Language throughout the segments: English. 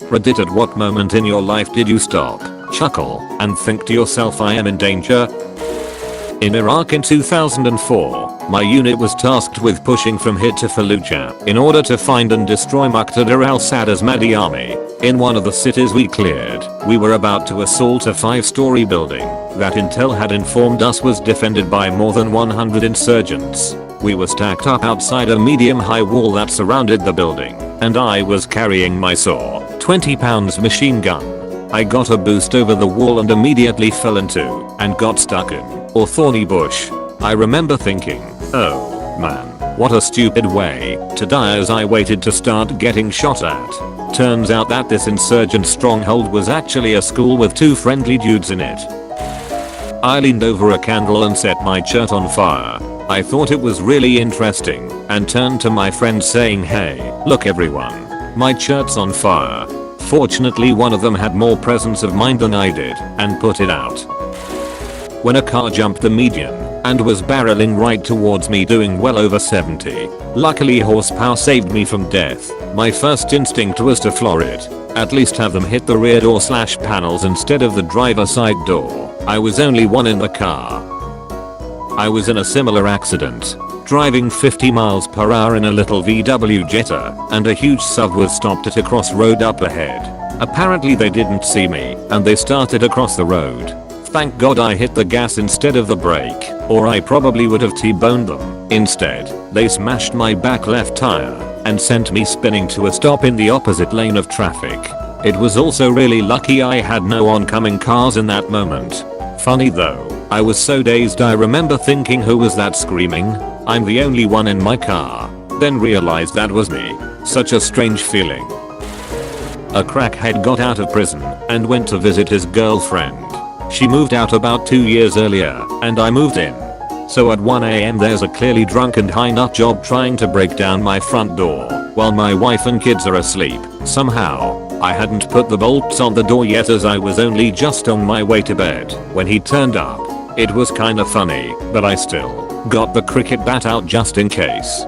Reddit, at what moment in your life did you stop, chuckle, and think to yourself, I am in danger? In Iraq in 2004, my unit was tasked with pushing from here to Fallujah in order to find and destroy Muqtada al-Sadd's Mahdi army. In one of the cities we cleared, we were about to assault a 5-story building that intel had informed us was defended by more than 100 insurgents. We were stacked up outside a medium-high wall that surrounded the building, and I was carrying my 20 pounds machine gun. I got a boost over the wall and immediately fell into and got stuck in a thorny bush. I remember thinking, oh man, what a stupid way to die, as I waited to start getting shot at. Turns out that this insurgent stronghold was actually a school with 2 friendly dudes in it. I leaned over a candle and set my shirt on fire. I thought it was really interesting and turned to my friends saying, hey, look everyone, my shirt's on fire. Fortunately, one of them had more presence of mind than I did and put it out. When a car jumped the median and was barreling right towards me doing well over 70. Luckily horsepower saved me from death. My first instinct was to floor it. At least have them hit the rear door / panels instead of the driver's side door. I was only one in the car. I was in a similar accident, driving 50 miles per hour in a little VW Jetta, and a huge SUV was stopped at a crossroad up ahead. Apparently they didn't see me and they started across the road. Thank God I hit the gas instead of the brake, or I probably would have T-boned them. Instead, they smashed my back left tire and sent me spinning to a stop in the opposite lane of traffic. It was also really lucky I had no oncoming cars in that moment. Funny though, I was so dazed I remember thinking, who was that screaming? I'm the only one in my car. Then realized that was me. Such a strange feeling. A crackhead got out of prison and went to visit his girlfriend. She moved out about 2 years earlier and I moved in. So at 1 AM there's a clearly drunk and high nut job trying to break down my front door while my wife and kids are asleep. Somehow, I hadn't put the bolts on the door yet, as I was only just on my way to bed when he turned up. It was kinda funny, but I still got the cricket bat out just in case.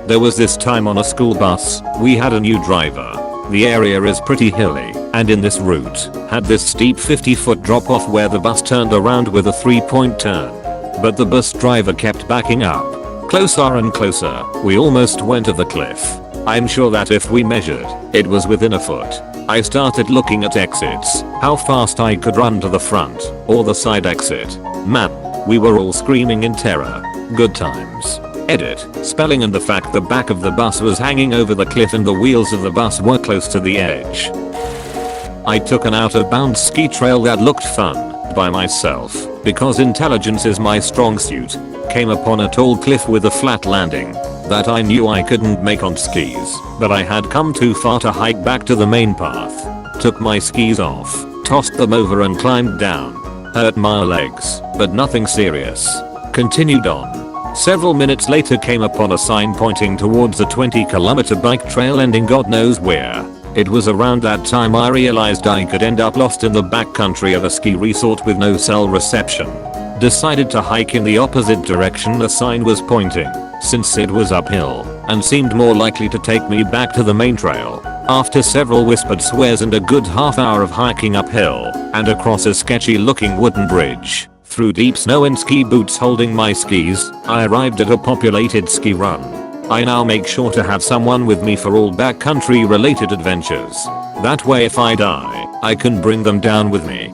There was this time on a school bus, we had a new driver. The area is pretty hilly, and in this route, had this steep 50-foot drop off where the bus turned around with a 3-point turn. But the bus driver kept backing up. Closer and closer, we almost went to the cliff. I'm sure that if we measured, it was within a foot. I started looking at exits, how fast I could run to the front, or the side exit. Man, we were all screaming in terror. Good times. Edit, spelling and the fact the back of the bus was hanging over the cliff and the wheels of the bus were close to the edge. I took an out of bounds ski trail that looked fun by myself, because intelligence is my strong suit. Came upon a tall cliff with a flat landing that I knew I couldn't make on skis, but I had come too far to hike back to the main path. Took my skis off, tossed them over and climbed down. Hurt my legs, but nothing serious. Continued on. Several minutes later came upon a sign pointing towards a 20-kilometer bike trail ending God knows where. It was around that time I realized I could end up lost in the backcountry of a ski resort with no cell reception. Decided to hike in the opposite direction the sign was pointing, since it was uphill and seemed more likely to take me back to the main trail. After several whispered swears and a good half hour of hiking uphill and across a sketchy looking wooden bridge, through deep snow in ski boots holding my skis, I arrived at a populated ski run. I now make sure to have someone with me for all backcountry related adventures. That way if I die, I can bring them down with me.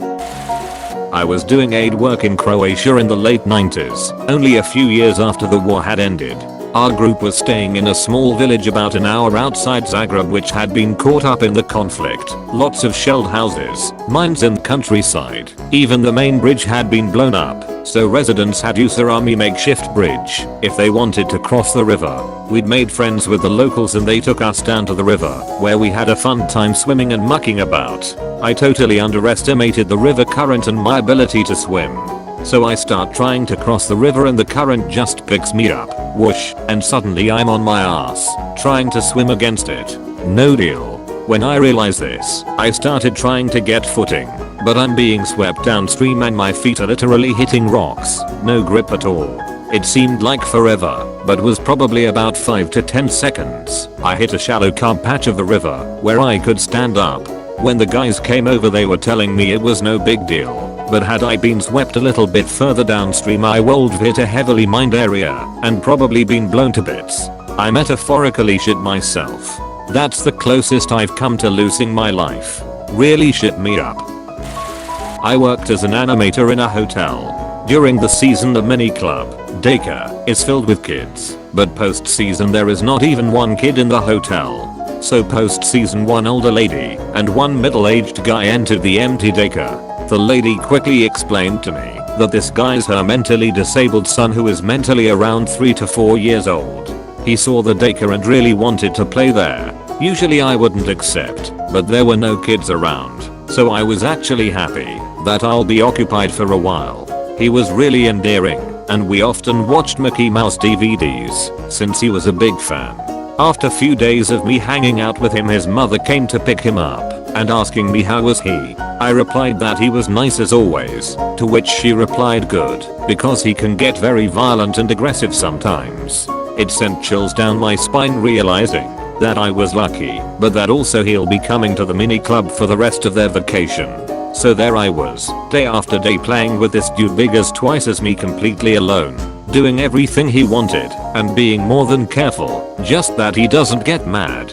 I was doing aid work in Croatia in the late 90s, only a few years after the war had ended. Our group was staying in a small village about an hour outside Zagreb which had been caught up in the conflict. Lots of shelled houses, mines in the countryside. Even the main bridge had been blown up, so residents had used their army makeshift bridge if they wanted to cross the river. We'd made friends with the locals and they took us down to the river, where we had a fun time swimming and mucking about. I totally underestimated the river current and my ability to swim. So I start trying to cross the river and the current just picks me up, whoosh, and suddenly I'm on my ass, trying to swim against it. No deal. When I realized this, I started trying to get footing, but I'm being swept downstream and my feet are literally hitting rocks, no grip at all. It seemed like forever, but was probably about 5 to 10 seconds. I hit a shallow carb patch of the river where I could stand up. When the guys came over they were telling me it was no big deal, but had I been swept a little bit further downstream I would have hit a heavily mined area and probably been blown to bits. I metaphorically shit myself. That's the closest I've come to losing my life. Really shit me up. I worked as an animator in a hotel. During the season the mini club, daycare, is filled with kids, but post season there is not even one kid in the hotel. So post season one older lady and one middle-aged guy entered the empty daycare. The lady quickly explained to me that this guy's her mentally disabled son who is mentally around 3 to 4 years old. He saw the daycare and really wanted to play there. Usually I wouldn't accept, but there were no kids around, so I was actually happy that I'll be occupied for a while. He was really endearing, and we often watched Mickey Mouse DVDs since he was a big fan. After few days of me hanging out with him his mother came to pick him up and asking me how was he. I replied that he was nice as always, to which she replied good, because he can get very violent and aggressive sometimes. It sent chills down my spine realizing that I was lucky, but that also he'll be coming to the mini club for the rest of their vacation. So there I was, day after day playing with this dude big as twice as me completely alone, doing everything he wanted, and being more than careful, just that he doesn't get mad.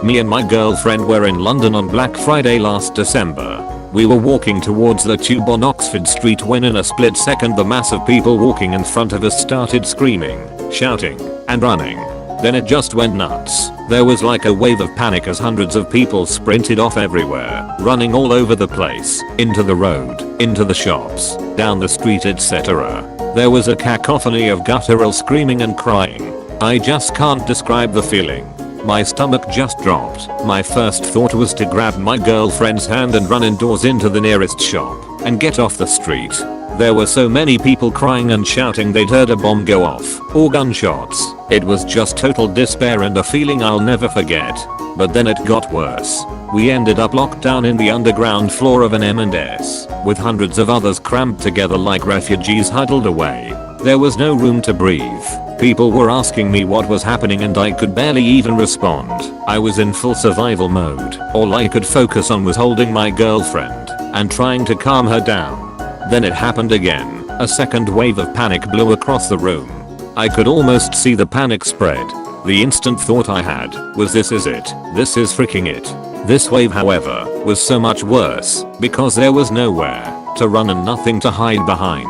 Me and my girlfriend were in London on Black Friday last December. We were walking towards the tube on Oxford Street when in a split second the mass of people walking in front of us started screaming, shouting, and running. Then it just went nuts. There was like a wave of panic as hundreds of people sprinted off everywhere, running all over the place, into the road, into the shops, down the street etc. There was a cacophony of guttural screaming and crying. I just can't describe the feeling. My stomach just dropped. My first thought was to grab my girlfriend's hand and run indoors into the nearest shop and get off the street. There were so many people crying and shouting they'd heard a bomb go off or gunshots. It was just total despair and a feeling I'll never forget. But then it got worse. We ended up locked down in the underground floor of an M&S, with hundreds of others crammed together like refugees huddled away. There was no room to breathe. People were asking me what was happening and I could barely even respond. I was in full survival mode. All I could focus on was holding my girlfriend and trying to calm her down. Then it happened again. A second wave of panic blew across the room. I could almost see the panic spread. The instant thought I had was this is it. This is freaking it. This wave however was so much worse because there was nowhere to run and nothing to hide behind.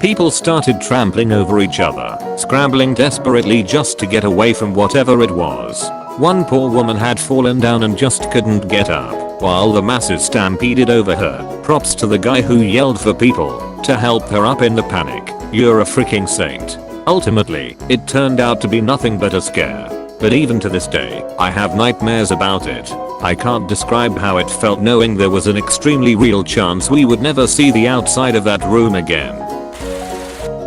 People started trampling over each other, scrambling desperately just to get away from whatever it was. One poor woman had fallen down and just couldn't get up, while the masses stampeded over her. Props to the guy who yelled for people to help her up in the panic. You're a freaking saint. Ultimately, it turned out to be nothing but a scare. But even to this day, I have nightmares about it. I can't describe how it felt knowing there was an extremely real chance we would never see the outside of that room again.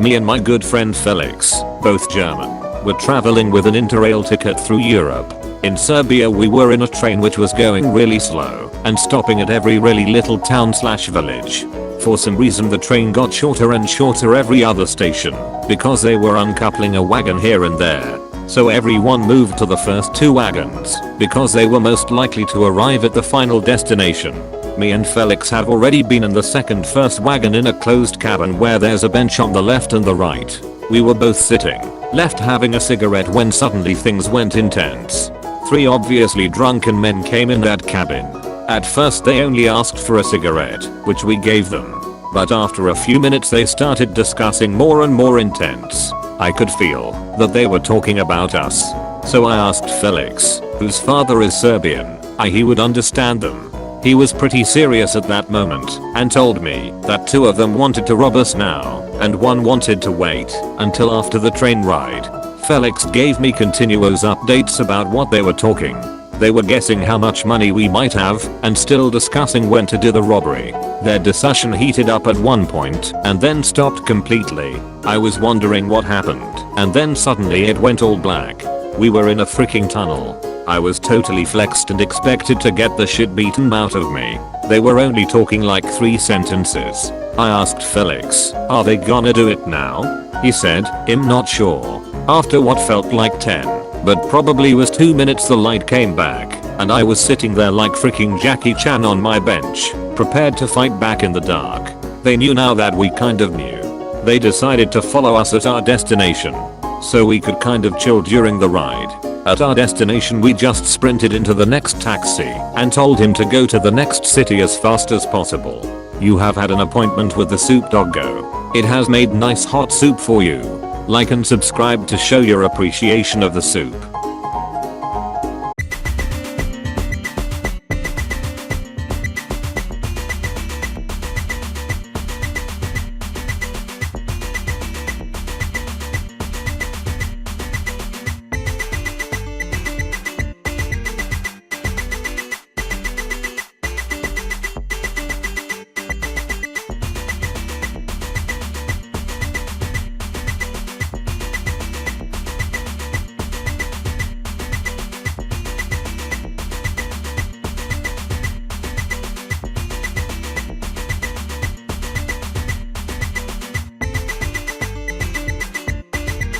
Me and my good friend Felix, both German, were traveling with an interrail ticket through Europe. In Serbia we were in a train which was going really slow and stopping at every really little town/village. For some reason the train got shorter and shorter every other station because they were uncoupling a wagon here and there. So everyone moved to the first two wagons because they were most likely to arrive at the final destination. Me and Felix have already been in the first wagon in a closed cabin where there's a bench on the left and the right. We were both sitting left having a cigarette when suddenly things went intense. 3 obviously drunken men came in that cabin. At first they only asked for a cigarette, which we gave them. But after a few minutes they started discussing more and more intense. I could feel that they were talking about us. So I asked Felix, whose father is Serbian, he would understand them. He was pretty serious at that moment and told me that 2 of them wanted to rob us now and 1 wanted to wait until after the train ride. Felix gave me continuous updates about what they were talking. They were guessing how much money we might have and still discussing when to do the robbery. Their discussion heated up at one point and then stopped completely. I was wondering what happened and then suddenly it went all black. We were in a freaking tunnel. I was totally flexed and expected to get the shit beaten out of me. They were only talking like 3 sentences. I asked Felix, are they gonna do it now? He said, "I'm not sure." After what felt like 10, but probably was 2 minutes, the light came back, and I was sitting there like freaking Jackie Chan on my bench, prepared to fight back in the dark. They knew now that we kind of knew. They decided to follow us at our destination, so we could kind of chill during the ride. At our destination we just sprinted into the next taxi and told him to go to the next city as fast as possible. "You have had an appointment with the soup doggo. It has made nice hot soup for you. Like and subscribe to show your appreciation of the soup."